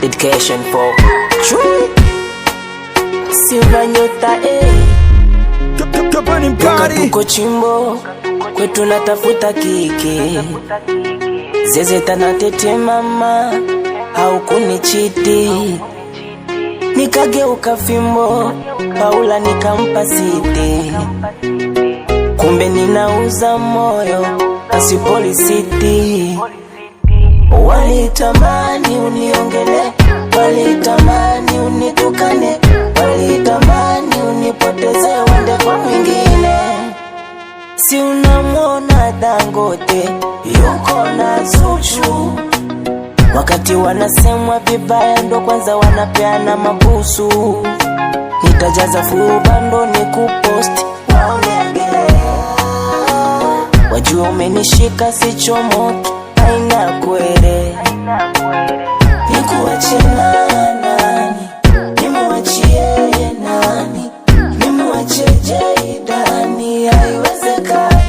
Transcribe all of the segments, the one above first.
Dedication for True Silva Nyota Tuko chimbo kwetu natafuta kiki Zezeta na tete mama au kunichiti Nikageuka fimbo Paula nikampa siti Kumbe ninauza moyo asipolisiti Walitamani uniongele Walitamani unitukane Walitamani unipoteze wende kwa mwingine Si unamwona Dangote yuko na Zuchu Wakati wanasemwa vibaya ndo kwanza wanapeana mabusu Nitajaza fubando ni kupost Wajua umenishika sichomoki Haina kwere Nikuachie nani Nimuachie nani Nimuachie Jaidani Haiwezekani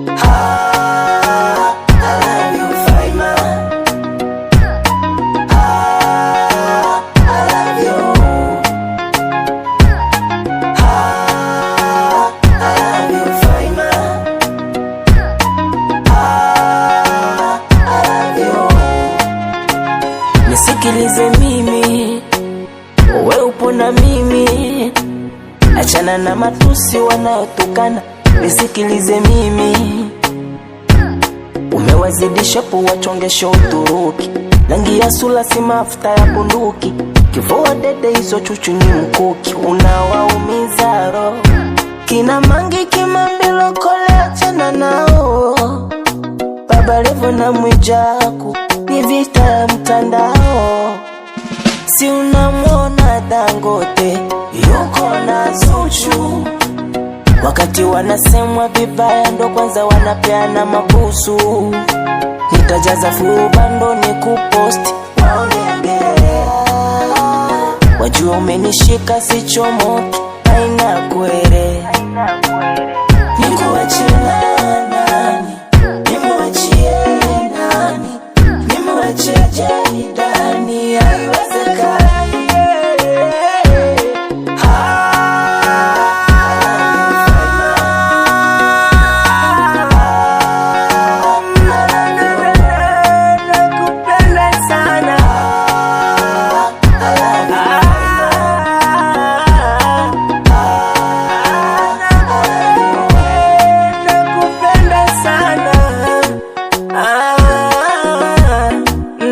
I love you Faima I love you I love you Faima Nisikilize mimi, uwe upo na mimi Achana na matusi wanaotukana Nisikilize mimi Umewazidisha po wachongesho Uturuki Langi ya sula si mafuta ya bunduki Kifua dede hizo chuchu ni mkuki Unawaumiza roho Kina Mangi Kimambilo kole achana nao Baba Levo na Mwijaku Ni vita ya mtandao Si unamwona Dangote yuko na Zuchu Wakati wanasemwa vibaya ndo kwanza wanapeana mabusu Nitajaza fubando ni kupost Wajua umenishika sichomoki Haina kwere Nikuachie nani Nimuachie nani Nimuachie Jaidani Haiwezekani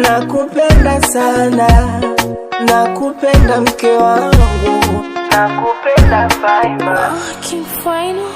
Nakupenda sana Nakupenda mke wangu Nakupenda Faima King Final